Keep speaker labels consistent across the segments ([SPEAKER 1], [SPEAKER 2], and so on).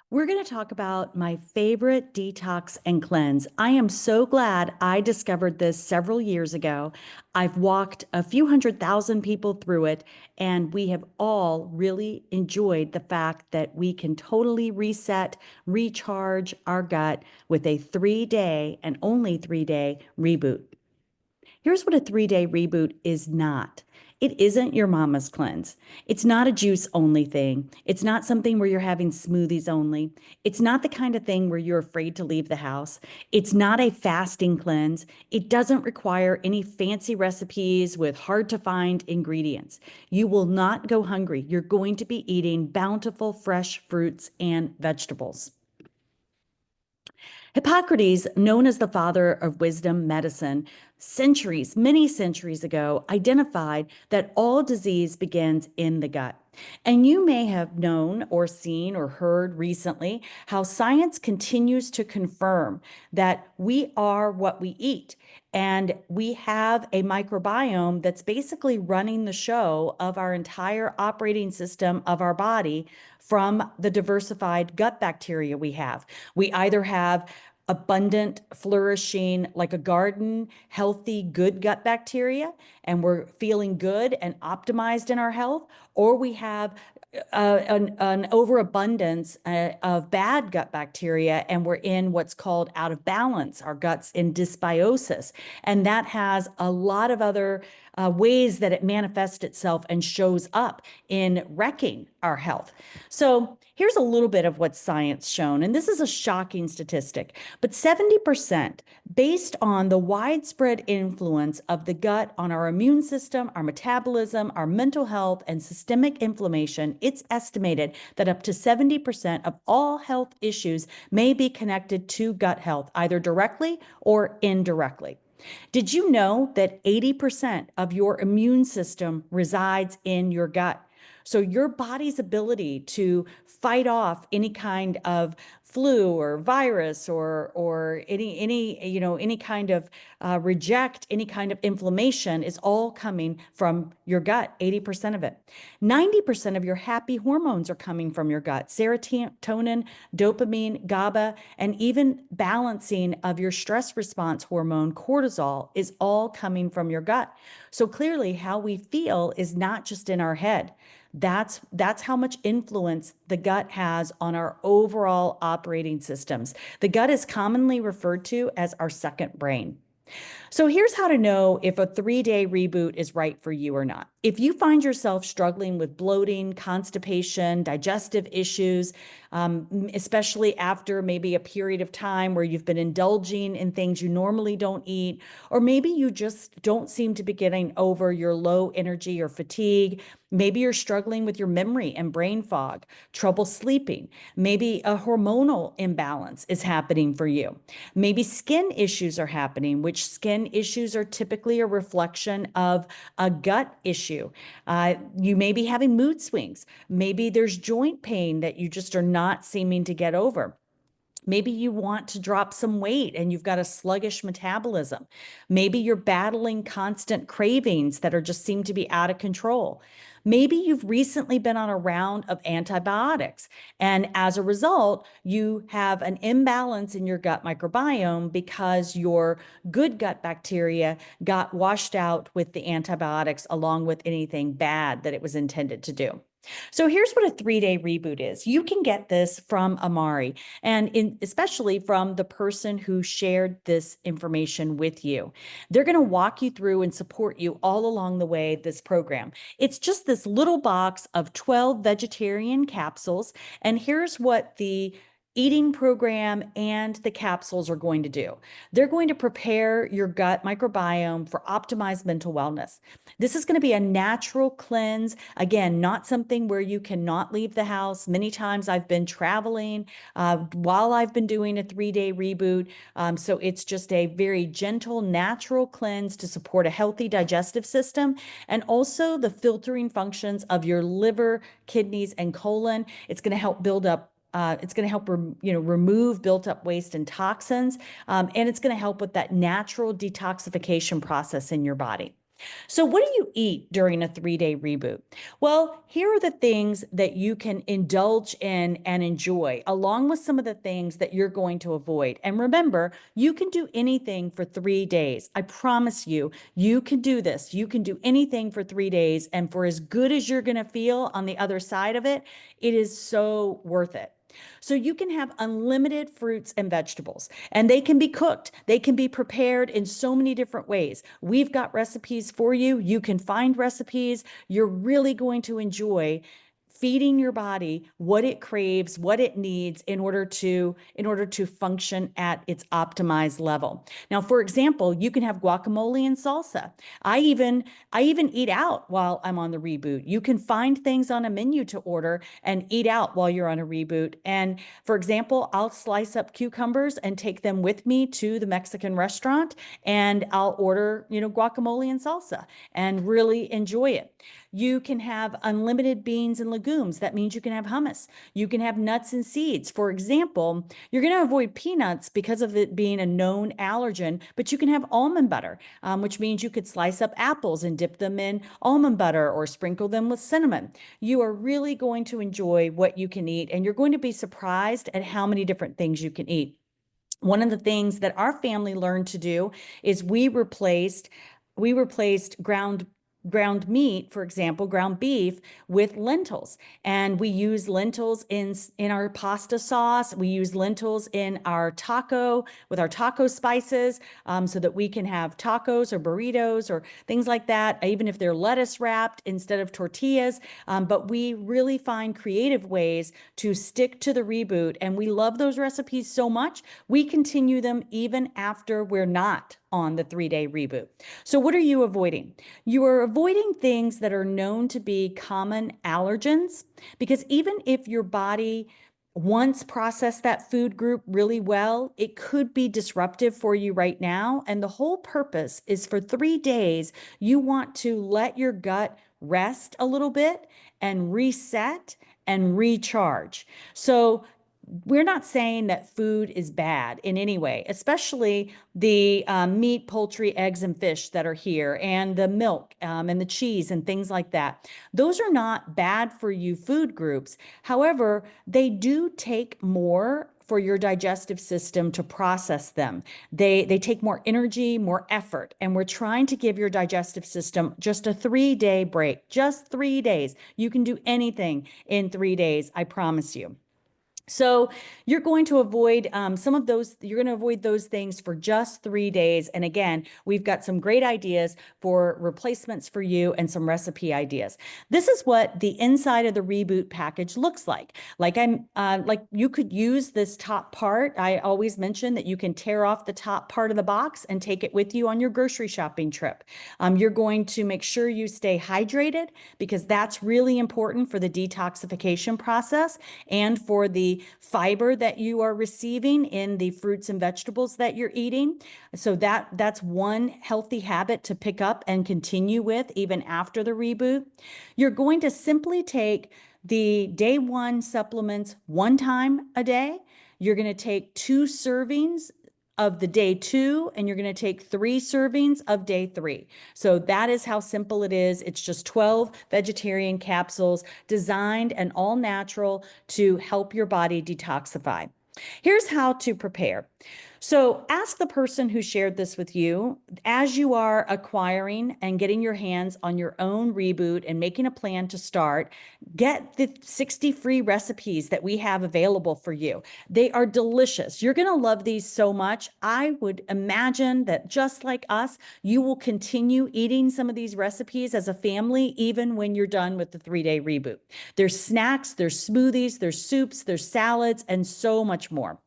[SPEAKER 1] We're going to talk about my favorite detox and cleanse. I am so glad I discovered this several years ago. I've walked a few 100,000 people through it, and we have all really enjoyed the fact that we can totally reset, recharge our gut with a 3 day and only 3 day reboot. Here's what a 3 day reboot is not. It isn't your mama's cleanse. It's not a juice only thing. It's not something where you're having smoothies only. It's not the kind of thing where you're afraid to leave the house. It's not a fasting cleanse. It doesn't require any fancy recipes with hard to find ingredients. You will not go hungry. You're going to be eating bountiful, fresh fruits and vegetables. Hippocrates, known as the father of wisdom medicine, many centuries ago, identified that all disease begins in the gut. And you may have known or seen or heard recently how science continues to confirm that we are what we eat. And we have a microbiome that's basically running the show of our entire operating system of our body from the diversified gut bacteria we have. We either have abundant, flourishing, like a garden, healthy, good gut bacteria, and we're feeling good and optimized in our health, or we have an overabundance of bad gut bacteria, and we're in what's called out of balance, our guts in dysbiosis. And that has a lot of other ways that it manifests itself and shows up in wrecking our health. So here's a little bit of what science shown, and this is a shocking statistic, but 70%, based on the widespread influence of the gut on our immune system, our metabolism, our mental health, and systemic inflammation, it's estimated that up to 70% of all health issues may be connected to gut health, either directly or indirectly. Did you know that 80% of your immune system resides in your gut? So your body's ability to fight off any kind of flu or virus or any kind of reject any kind of inflammation is all coming from your gut. 80% of it. 90% of your happy hormones are coming from your gut. Serotonin, dopamine, GABA, and even balancing of your stress response hormone, cortisol, is all coming from your gut. So clearly, how we feel is not just in our head. That's how much influence the gut has on our overall operating systems. The gut is commonly referred to as our second brain. So here's how to know if a 3 day reboot is right for you or not. If you find yourself struggling with bloating, constipation, digestive issues, especially after maybe a period of time where you've been indulging in things you normally don't eat, or maybe you just don't seem to be getting over your low energy or fatigue. Maybe you're struggling with your memory and brain fog, trouble sleeping. Maybe a hormonal imbalance is happening for you. Maybe skin issues are happening, which skin issues are typically a reflection of a gut issue. You may be having mood swings. Maybe there's joint pain that you just are not seeming to get over. Maybe you want to drop some weight and you've got a sluggish metabolism. Maybe you're battling constant cravings that are just seem to be out of control. Maybe you've recently been on a round of antibiotics, and as a result, you have an imbalance in your gut microbiome because your good gut bacteria got washed out with the antibiotics along with anything bad that it was intended to do. So here's what a 3 day reboot is. You can get this from Amari, and especially from the person who shared this information with you. They're going to walk you through and support you all along the way this program. It's just this little box of 12 vegetarian capsules, and here's what the eating program and the capsules are going to do. They're going to prepare your gut microbiome for optimized mental wellness. This is going to be a natural cleanse. Again, not something where you cannot leave the house. Many times I've been traveling while I've been doing a 3 day reboot. So it's just a very gentle, natural cleanse to support a healthy digestive system and also the filtering functions of your liver, kidneys, and colon. It's going to help build up it's going to help remove built up waste and toxins, and it's going to help with that natural detoxification process in your body. So, what do you eat during a 3-day reboot? Well, here are the things that you can indulge in and enjoy, along with some of the things that you're going to avoid. And remember, you can do anything for 3 days. I promise you, you can do this. You can do anything for 3 days. And for as good as you're going to feel on the other side of it, it is so worth it. So you can have unlimited fruits and vegetables, and they can be cooked. They can be prepared in so many different ways. We've got recipes for you. You can find recipes. You're really going to enjoy feeding your body what it craves, what it needs in order to function at its optimized level. Now, for example, you can have guacamole and salsa. I even eat out while I'm on the reboot. You can find things on a menu to order and eat out while you're on a reboot. And for example, I'll slice up cucumbers and take them with me to the Mexican restaurant, and I'll order, guacamole and salsa and really enjoy it. You can have unlimited beans and legumes. That means you can have hummus. You can have nuts and seeds. For example, you're going to avoid peanuts because of it being a known allergen, but you can have almond butter, which means you could slice up apples and dip them in almond butter or sprinkle them with cinnamon. You are really going to enjoy what you can eat, and you're going to be surprised at how many different things you can eat. One of the things that our family learned to do is we replaced ground meat, for example, ground beef, with lentils. And we use lentils in our pasta sauce. We use lentils in our taco with our taco spices, so that we can have tacos or burritos or things like that, even if they're lettuce wrapped instead of tortillas. But we really find creative ways to stick to the reboot. And we love those recipes so much, we continue them even after we're not on the 3-day reboot. So, what are you avoiding? You are avoiding things that are known to be common allergens, because even if your body once processed that food group really well, it could be disruptive for you right now. And the whole purpose is for 3 days, you want to let your gut rest a little bit and reset and recharge. So, we're not saying that food is bad in any way, especially the meat, poultry, eggs, and fish that are here, and the milk, and the cheese and things like that. Those are not bad for you food groups. However, they do take more for your digestive system to process them. They take more energy, more effort, and we're trying to give your digestive system just a 3-day break, just 3 days. You can do anything in 3 days, I promise you. So you're going to avoid you're going to avoid those things for just 3 days. And again, we've got some great ideas for replacements for you and some recipe ideas. This is what the inside of the reboot package looks like. Like you could use this top part. I always mention that you can tear off the top part of the box and take it with you on your grocery shopping trip. You're going to make sure you stay hydrated, because that's really important for the detoxification process and for the fiber that you are receiving in the fruits and vegetables that you're eating. So that's one healthy habit to pick up and continue with even after the reboot. You're going to simply take the day one supplements one time a day. You're going to take 2 servings of the day 2, and you're going to take 3 servings of day 3. So that is how simple it is. It's just 12 vegetarian capsules designed and all natural to help your body detoxify. Here's how to prepare. So ask the person who shared this with you, as you are acquiring and getting your hands on your own reboot and making a plan to start, get the 60 free recipes that we have available for you. They are delicious. You're going to love these so much. I would imagine that just like us, you will continue eating some of these recipes as a family, even when you're done with the 3-day reboot. There's snacks, there's smoothies, there's soups, there's salads, and so much more.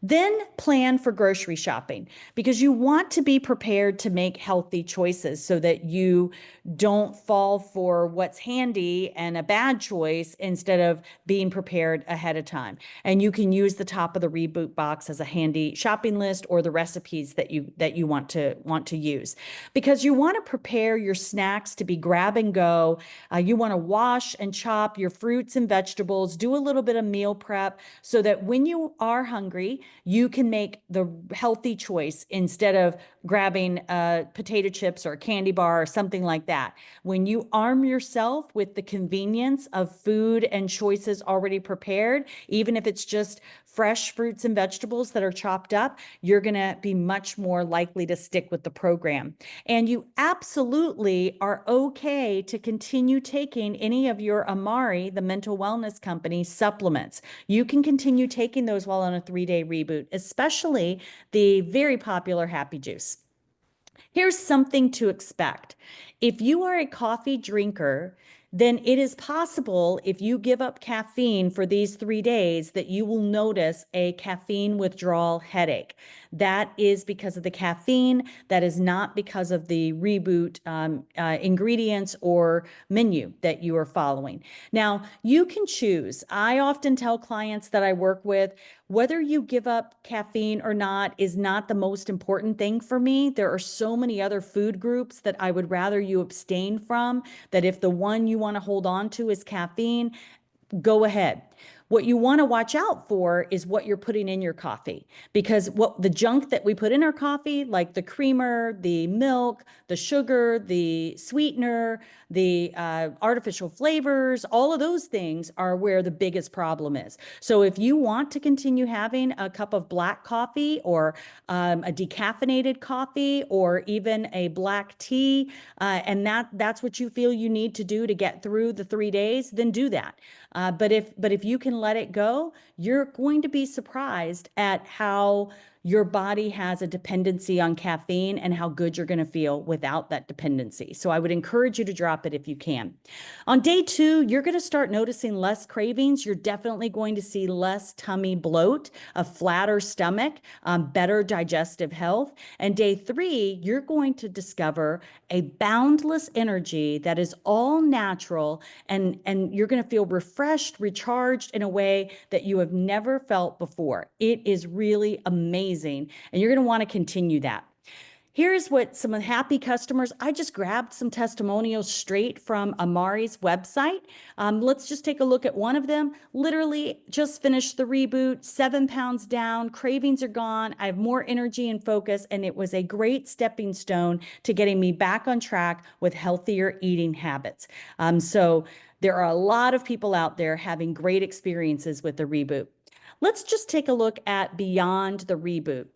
[SPEAKER 1] Then plan for grocery shopping, because you want to be prepared to make healthy choices so that you don't fall for what's handy and a bad choice instead of being prepared ahead of time. And you can use the top of the reboot box as a handy shopping list, or the recipes that you want to use, because you want to prepare your snacks to be grab and go. You want to wash and chop your fruits and vegetables, do a little bit of meal prep so that when you are hungry, you can make the healthy choice instead of grabbing potato chips or a candy bar or something like that. When you arm yourself with the convenience of food and choices already prepared, even if it's just fresh fruits and vegetables that are chopped up, you're going to be much more likely to stick with the program. And you absolutely are okay to continue taking any of your Amari, the mental wellness company, supplements. You can continue taking those while on a 3-day reboot, especially the very popular Happy Juice. Here's something to expect. If you are a coffee drinker, then it is possible if you give up caffeine for these 3 days that you will notice a caffeine withdrawal headache. That is because of the caffeine. That is not because of the reboot ingredients or menu that you are following. Now, you can choose. I often tell clients that I work with, whether you give up caffeine or not is not the most important thing for me. There are so many other food groups that I would rather you abstain from, that if the one you want to hold on to is caffeine, go ahead. What you want to watch out for is what you're putting in your coffee, because what the junk that we put in our coffee, like the creamer, the milk, the sugar, the sweetener, the artificial flavors, all of those things are where the biggest problem is. So if you want to continue having a cup of black coffee or a decaffeinated coffee or even a black tea, and that's what you feel you need to do to get through the 3 days, then do that. But if you can let it go, you're going to be surprised at how your body has a dependency on caffeine and how good you're going to feel without that dependency. So I would encourage you to drop it if you can. On day 2, you're going to start noticing less cravings. You're definitely going to see less tummy bloat, a flatter stomach, better digestive health. And day 3, you're going to discover a boundless energy that is all natural, and you're going to feel refreshed, recharged in a way that you have never felt before. It is really amazing, and you're going to want to continue that. Here's what some of the happy customers, I just grabbed some testimonials straight from Amari's website. Let's just take a look at one of them. Literally just finished the reboot, 7 pounds down, cravings are gone, I have more energy and focus, and it was a great stepping stone to getting me back on track with healthier eating habits. So there are a lot of people out there having great experiences with the reboot. Let's just take a look at beyond the reboot.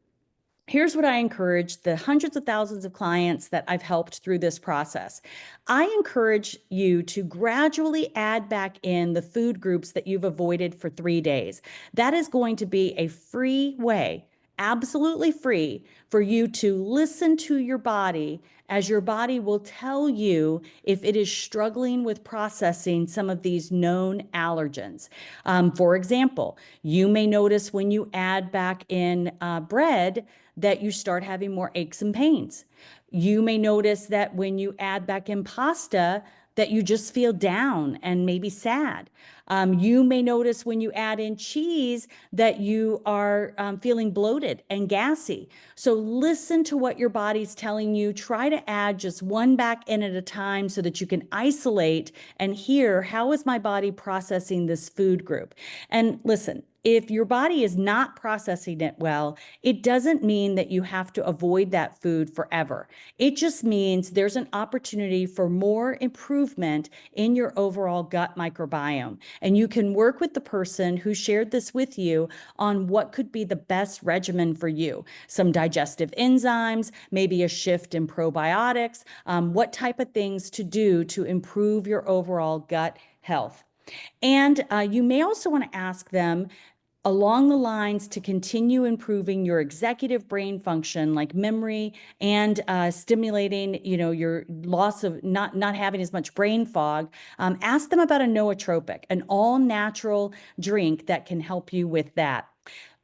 [SPEAKER 1] Here's what I encourage the hundreds of thousands of clients that I've helped through this process. I encourage you to gradually add back in the food groups that you've avoided for 3 days. That is going to be a free way, absolutely free, for you to listen to your body, as your body will tell you if it is struggling with processing some of these known allergens. For example, you may notice when you add back in bread that you start having more aches and pains. You may notice that when you add back in pasta, that you just feel down and maybe sad. You may notice when you add in cheese that you are feeling bloated and gassy. So listen to what your body's telling you. Try to add just one back in at a time so that you can isolate and hear, how is my body processing this food group? And listen, if your body is not processing it well, it doesn't mean that you have to avoid that food forever. It just means there's an opportunity for more improvement in your overall gut microbiome. And you can work with the person who shared this with you on what could be the best regimen for you. Some digestive enzymes, maybe a shift in probiotics, what type of things to do to improve your overall gut health. And you may also want to ask them along the lines to continue improving your executive brain function, like memory, and stimulating, your loss of not having as much brain fog. Ask them about a nootropic, an all-natural drink that can help you with that.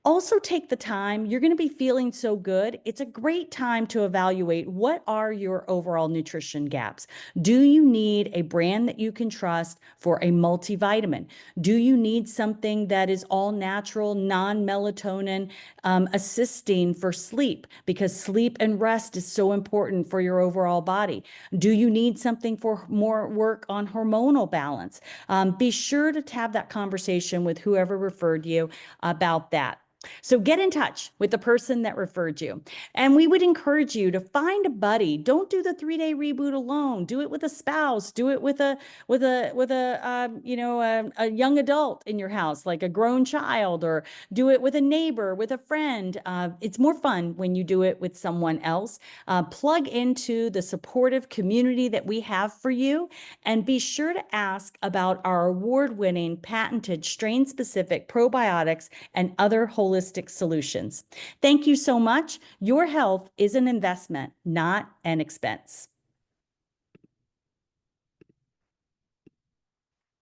[SPEAKER 1] Also take the time. You're going to be feeling so good. It's a great time to evaluate, what are your overall nutrition gaps? Do you need a brand that you can trust for a multivitamin? Do you need something that is all natural, non-melatonin, assisting for sleep? Because sleep and rest is so important for your overall body. Do you need something for more work on hormonal balance? Be sure to have that conversation with whoever referred you about that. So get in touch with the person that referred you. And we would encourage you to find a buddy. Don't do the 3-day reboot alone. Do it with a spouse. Do it with a young adult in your house, like a grown child, or do it with a neighbor, with a friend. It's more fun when you do it with someone else. Plug into the supportive community that we have for you, and be sure to ask about our award-winning patented strain-specific probiotics and other holistic solutions. Thank you so much. Your health is an investment, not an expense.